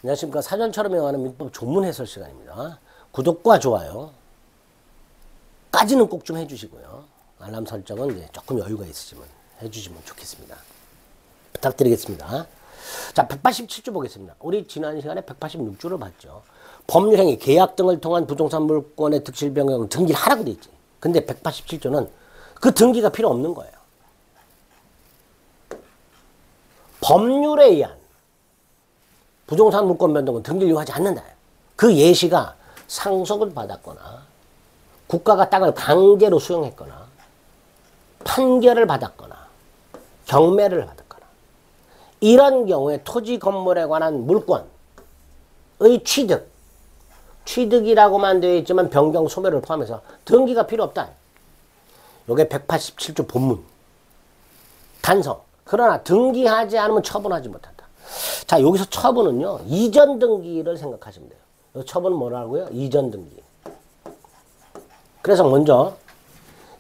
안녕하십니까. 사전처럼 외워하는 민법 조문 해설 시간입니다. 구독과 좋아요 까지는 꼭 좀 해주시고요. 알람 설정은 이제 조금 여유가 있으시면 해주시면 좋겠습니다. 부탁드리겠습니다. 자, 187조 보겠습니다. 우리 지난 시간에 186조를 봤죠. 법률행위, 계약 등을 통한 부동산 물권의 득실 변경 등기를 하라고 돼 있지. 근데 187조는 그 등기가 필요 없는 거예요. 법률에 의한 부동산 물권 변동은 등기를 요하지 않는다. 그 예시가 상속을 받았거나 국가가 땅을 강제로 수용했거나 판결을 받았거나 경매를 받았거나 이런 경우에 토지 건물에 관한 물권의 취득이라고만 되어 있지만 변경 소멸을 포함해서 등기가 필요 없다. 요게 187조 본문 단서. 그러나 등기하지 않으면 처분하지 못한다. 자, 여기서 처분은요, 이전 등기를 생각하시면 돼요. 이 처분은 뭐라고요? 이전 등기. 그래서 먼저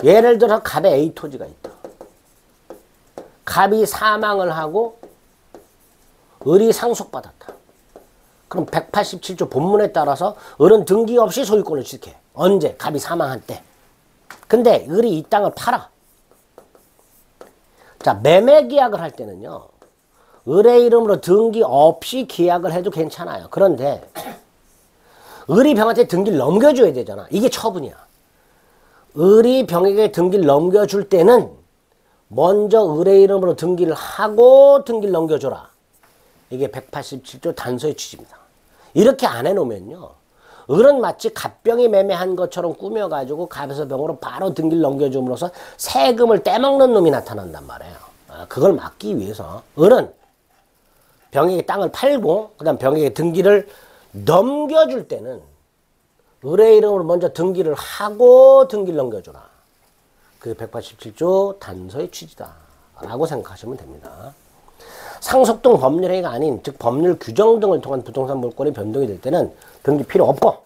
예를 들어 갑에 A 토지가 있다. 갑이 사망을 하고 을이 상속받았다. 그럼 187조 본문에 따라서 을은 등기 없이 소유권을 취득해. 언제? 갑이 사망한 때. 근데 을이 이 땅을 팔아. 자, 매매 계약을 할 때는요, 을의 이름으로 등기 없이 계약을 해도 괜찮아요. 그런데 을이 병한테 등기를 넘겨줘야 되잖아. 이게 처분이야. 을이 병에게 등기를 넘겨줄 때는 먼저 을의 이름으로 등기를 하고 등기를 넘겨줘라. 이게 187조 단서의 취지입니다. 이렇게 안 해놓으면요, 을은 마치 갑병이 매매한 것처럼 꾸며가지고 갑에서 병으로 바로 등기를 넘겨줌으로써 세금을 떼먹는 놈이 나타난단 말이에요. 그걸 막기 위해서 을은 병에게 땅을 팔고 그 다음 병에게 등기를 넘겨줄 때는 을의 이름으로 먼저 등기를 하고 등기를 넘겨줘라. 그게 187조 단서의 취지다 라고 생각하시면 됩니다. 상속 등 법률행위가 아닌 즉 법률 규정 등을 통한 부동산 물권이 변동이 될 때는 등기 필요 없고,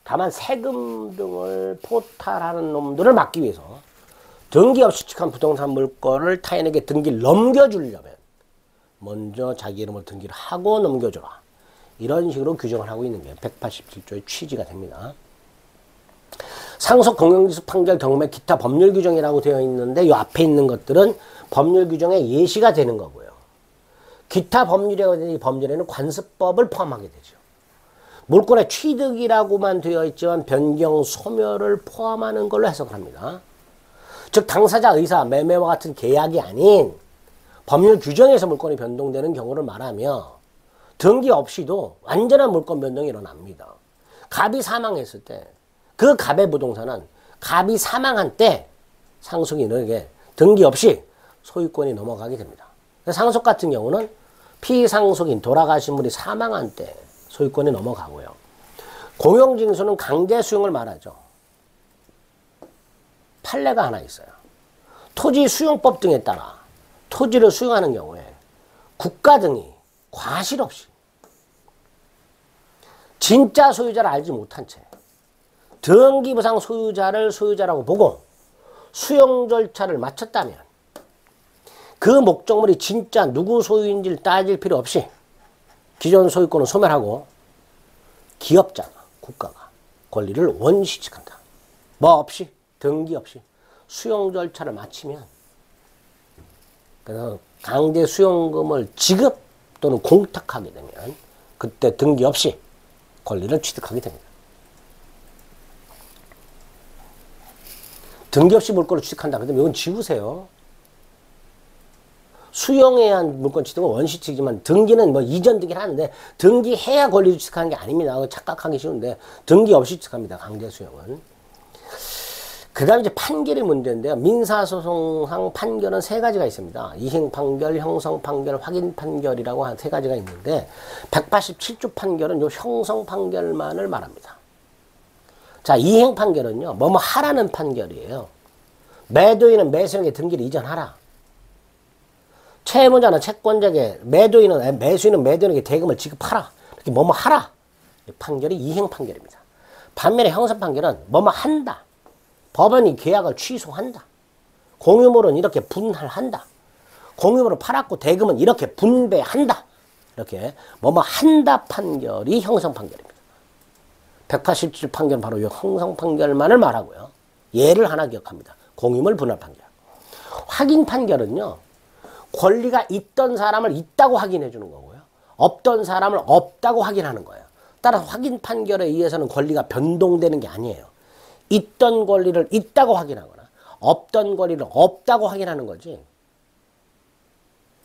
다만 세금 등을 포탈하는 놈들을 막기 위해서 등기 없이 취득한 부동산 물권을 타인에게 등기를 넘겨주려면 먼저 자기 이름으로 등기를 하고 넘겨줘라. 이런 식으로 규정을 하고 있는 게 187조의 취지가 됩니다. 상속 공영지수 판결 경매 기타 법률 규정이라고 되어 있는데 이 앞에 있는 것들은 법률 규정의 예시가 되는 거고요. 기타 법률에는 관습법을 포함하게 되죠. 물권의 취득이라고만 되어 있지만 변경 소멸을 포함하는 걸로 해석을 합니다. 즉 당사자 의사, 매매와 같은 계약이 아닌 법률 규정에서 물권이 변동되는 경우를 말하며 등기 없이도 완전한 물권 변동이 일어납니다. 갑이 사망했을 때 그 갑의 부동산은 갑이 사망한 때 상속인에게 등기 없이 소유권이 넘어가게 됩니다. 상속 같은 경우는 피상속인, 돌아가신 분이 사망한 때 소유권이 넘어가고요. 공용징수는 강제 수용을 말하죠. 판례가 하나 있어요. 토지 수용법 등에 따라 토지를 수용하는 경우에 국가 등이 과실 없이 진짜 소유자를 알지 못한 채 등기부상 소유자를 소유자라고 보고 수용 절차를 마쳤다면 그 목적물이 진짜 누구 소유인지를 따질 필요 없이 기존 소유권을 소멸하고 기업자나 국가가 권리를 원시 취득한다. 뭐 없이, 등기 없이 수용 절차를 마치면, 그래서 강제 수용금을 지급 또는 공탁하게 되면 그때 등기 없이 권리를 취득하게 됩니다. 등기 없이 물권을 취득한다. 그러면 이건 지우세요. 수용에 의한 물권 취득은 원시취득이지만 등기는 뭐 이전 등기를 하는데 등기해야 권리를 취득하는 게 아닙니다. 착각하기 쉬운데 등기 없이 취득합니다. 강제 수용은. 그 다음에 이제 판결의 문제인데요. 민사소송상 판결은 세 가지가 있습니다. 이행 판결, 형성 판결, 확인 판결이라고 한 세 가지가 있는데 187조 판결은 요 형성 판결만을 말합니다. 자, 이행 판결은요, 뭐뭐 하라는 판결이에요. 매도인은 매수인에게 등기를 이전하라. 채무자는 채권자에게, 매수인은 매도인에게 대금을 지급하라. 이렇게 뭐뭐 하라. 이 판결이 이행 판결입니다. 반면에 형성 판결은 뭐뭐 한다. 법원이 계약을 취소한다. 공유물은 이렇게 분할한다. 공유물을 팔았고 대금은 이렇게 분배한다. 이렇게 뭐뭐 한다 판결이 형성 판결입니다. 187조 판결은 바로 이 형성 판결만을 말하고요. 예를 하나 기억합니다. 공유물 분할 판결. 확인 판결은요. 권리가 있던 사람을 있다고 확인해 주는 거고요. 없던 사람을 없다고 확인하는 거예요. 따라서 확인 판결에 의해서는 권리가 변동되는 게 아니에요. 있던 권리를 있다고 확인하거나 없던 권리를 없다고 확인하는 거지.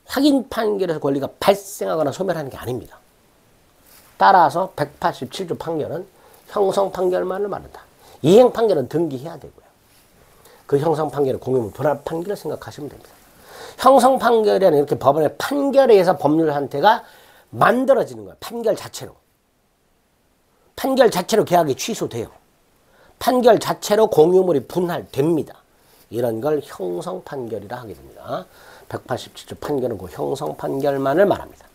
확인 판결에서 권리가 발생하거나 소멸하는 게 아닙니다. 따라서 187조 판결은 형성 판결만을 말한다. 이행 판결은 등기해야 되고요. 그 형성 판결을 공유물 분할 판결을 생각하시면 됩니다. 형성 판결에는 이렇게 법원의 판결에 의해서 법률 형태가 만들어지는 거예요. 판결 자체로. 판결 자체로 계약이 취소돼요. 판결 자체로 공유물이 분할됩니다. 이런 걸 형성 판결이라 하게 됩니다. 187조 판결은 그 형성 판결만을 말합니다.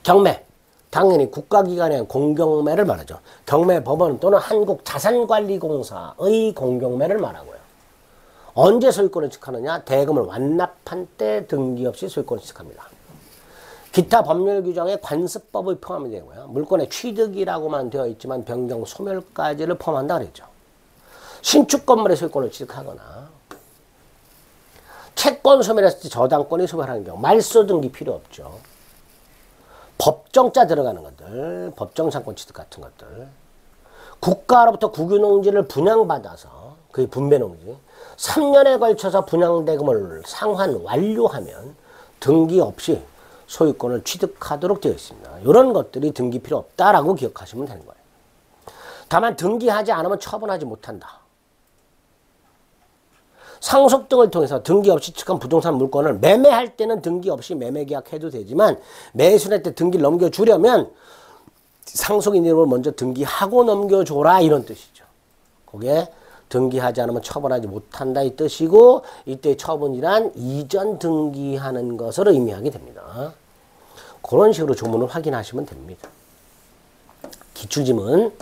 경매. 당연히 국가기관의 공경매를 말하죠. 경매법원 또는 한국자산관리공사의 공경매를 말하고요. 언제 소유권을 취득하느냐? 대금을 완납한 때 등기 없이 소유권을 취득합니다. 기타 법률 규정에 관습법을 포함이 되고요. 물권의 취득이라고만 되어 있지만 변경, 소멸까지를 포함한다 그랬죠. 신축 건물의 소유권을 취득하거나 채권 소멸했을 때 저당권이 소멸하는 경우 말소 등기 필요 없죠. 법정자 들어가는 것들, 법정상권 취득 같은 것들, 국가로부터 국유농지를 분양받아서 그게 분배농지 3년에 걸쳐서 분양대금을 상환 완료하면 등기 없이 소유권을 취득하도록 되어 있습니다. 이런 것들이 등기 필요 없다라고 기억하시면 되는 거예요. 다만 등기하지 않으면 처분하지 못한다. 상속 등을 통해서 등기 없이 취득한 부동산 물건을 매매할 때는 등기 없이 매매 계약해도 되지만 매수할 때 등기를 넘겨주려면 상속인 이름을 먼저 등기하고 넘겨줘라 이런 뜻이죠. 그게 등기하지 않으면 처분하지 못한다 이 뜻이고 이때 처분이란 이전 등기하는 것을 의미하게 됩니다. 그런 식으로 조문을 확인하시면 됩니다. 기출지문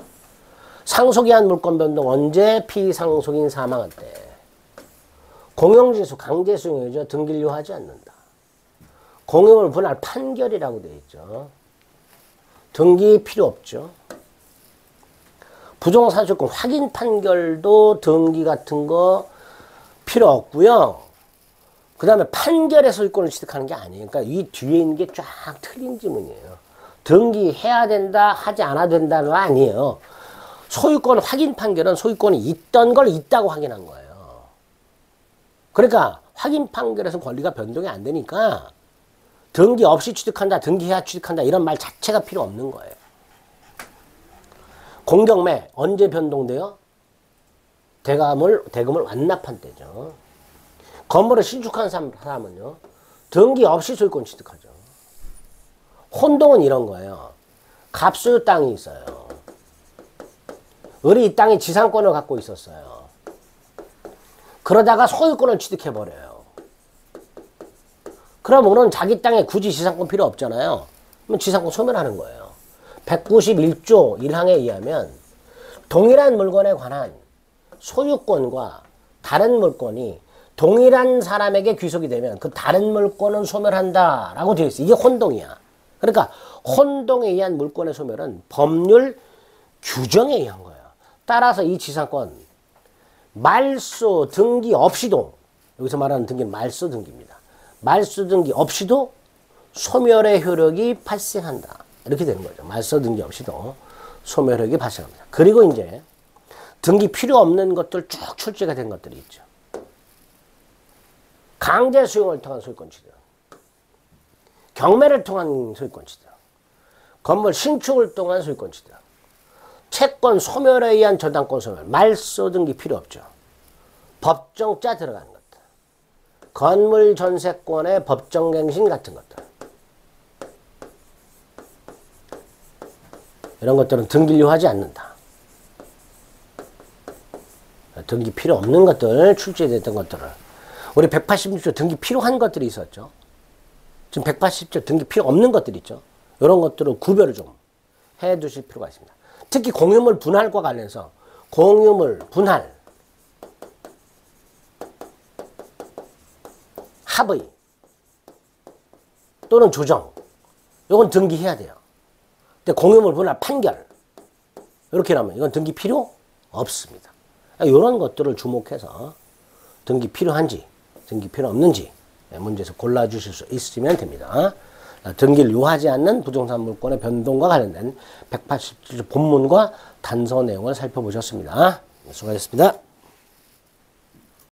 상속이한 물권 변동 언제 피상속인 사망할 때 공용진수 강제수용이죠. 등기를 요하지 않는다. 공용을 분할 판결이라고 되어 있죠. 등기 필요 없죠. 부동산 소유권 확인 판결도 등기 같은 거 필요 없고요. 그 다음에 판결의 소유권을 취득하는 게 아니에요. 그러니까 이 뒤에 있는 게 쫙 틀린 지문이에요. 등기해야 된다, 하지 않아야 된다는 거 아니에요. 소유권 확인 판결은 소유권이 있던 걸 있다고 확인한 거예요. 그러니까 확인 판결에서 권리가 변동이 안 되니까 등기 없이 취득한다, 등기해야 취득한다 이런 말 자체가 필요 없는 거예요. 공경매 언제 변동돼요? 대금을 완납한 때죠. 건물을 신축한 사람은요. 등기 없이 소유권 취득하죠. 혼동은 이런 거예요. 갑소유 땅이 있어요. 이 땅이 지상권을 갖고 있었어요. 그러다가 소유권을 취득해버려요. 그럼 오늘 자기 땅에 굳이 지상권 필요 없잖아요. 그럼 지상권 소멸하는 거예요. 191조 1항에 의하면 동일한 물건에 관한 소유권과 다른 물건이 동일한 사람에게 귀속이 되면 그 다른 물건은 소멸한다 라고 되어 있어요. 이게 혼동이야. 그러니까 혼동에 의한 물권의 소멸은 법률 규정에 의한 거예요. 따라서 이 지상권 말소 등기 없이도 여기서 말하는 등기는 말소 등기입니다. 말소 등기 없이도 소멸의 효력이 발생한다. 이렇게 되는 거죠. 말소 등기 없이도 소멸 효력이 발생합니다. 그리고 이제 등기 필요 없는 것들 쭉 출제가 된 것들이 있죠. 강제 수용을 통한 소유권 취득, 경매를 통한 소유권 취득, 건물 신축을 통한 소유권 취득, 채권 소멸에 의한 저당권 소멸, 말소 등기 필요 없죠. 법정자 들어가는 것들, 건물 전세권의 법정갱신 같은 것들, 이런 것들은 등기를 요하지 않는다. 등기 필요 없는 것들, 출제됐던 것들을 우리 186조 등기 필요한 것들이 있었죠. 지금 180조 등기 필요 없는 것들이 있죠. 이런 것들을 구별을 좀 해 두실 필요가 있습니다. 특히 공유물 분할과 관련해서 공유물 분할, 합의 또는 조정 이건 등기해야 돼요. 근데 공유물 분할 판결 이렇게 나면 이건 등기 필요 없습니다. 이런 것들을 주목해서 등기 필요한지 등기 필요 없는지 문제에서 골라주실 수 있으면 됩니다. 등기를 요하지 않는 부동산 물권의 변동과 관련된 187조 본문과 단서 내용을 살펴보셨습니다. 수고하셨습니다.